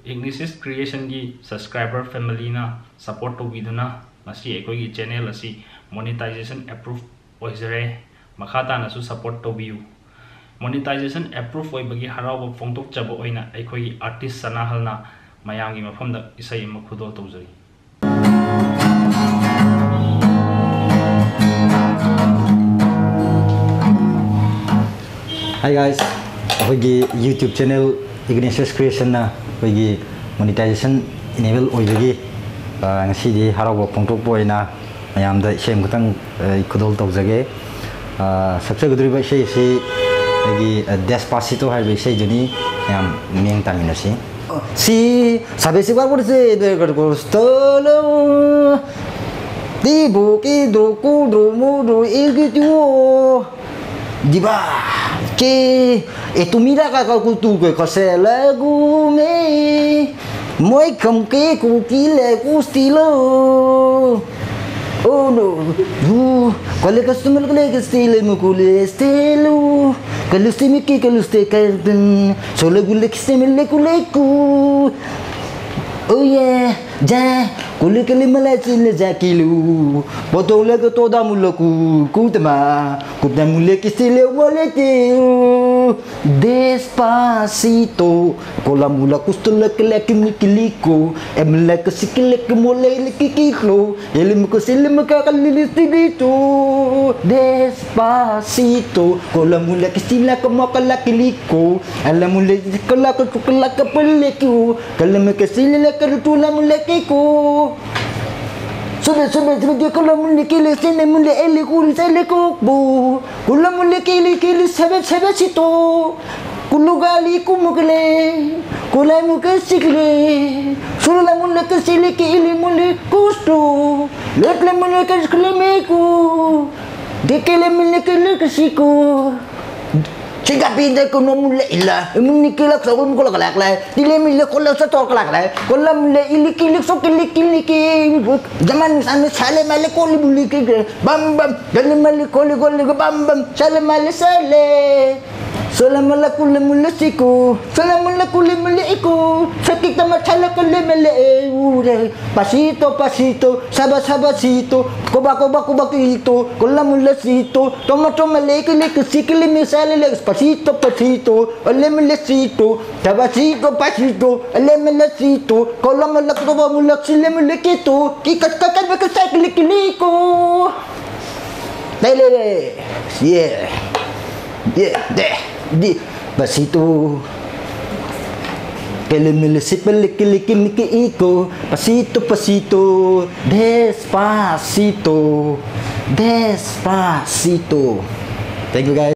Ignisis Creation gi subscriber family na support to biduna masi ekoi gi channel asi monetization approved oizare makhata na su support to biu monetization approved oi bagi haraw phongtok chabo oina ekoi artist sana halna mayang gi mafam da isai ma khudol tawjari. Hi guys, bagi YouTube channel Ignisis Creation na bagi monetization enable oibagi ngasi di haraw phongtok boina mayam da shem khutang khudol tawjage sabse gudri ba sei si bagi Despacito hai ba sei joni yam meng taminasi si sabe si war se de stolo di buki do ku do mu do ilgitu diba que tu mira que tu que cose lagu me moi com que le estilo oh no qual é costume que estilo me cule estilo que lo stimi que lo ste carden solo gule que se me le ku oh yeah ja kuli kali malai le jakilu botole ke toda mulaku kutma kutna mule kisile walete despacito kola mula kustula kele kiliko emle kesikile kemole kikilo ele mukosile makakalili tidito despacito kola mula kisila kemakala kiliko ala mule kala kala kapeleku kala mekesile kertula mule kiko Sobe dia kalau mulai kili sini mulai eli kuri sele kubu kula mulai kili sabe situ kulu gali kumukle kula mukasikle sula mulai kesili kili mulai kustu letle mulai kesikle meku dekele mulai kesiku Jika pindah ke nomor ila, menikilak sakun kolak kolak lah. Dile milik kolak satu kolak lah. Kolak milik ilik ilik sok ilik ilik. Zaman sana sale malik koli bulik bam bam. Dalam malik koli bam bam. Sale malik sale. Salam alaikum mulasiku. Salam alaikum muliku. Sakit tamat sale koli malik. Pasito pasito, sabasito. Koba itu. Kolak mulasito. Tomato malik ilik sikili misale lek. Pasito, ole melecito, tabasito, pasito, ole melecito, kalau melak coba mulak sile melekito, kikat bekesak likiliko. Dale, yeah, di pasito. Kele melecit meliki iko, pasito, despacito. Thank you guys.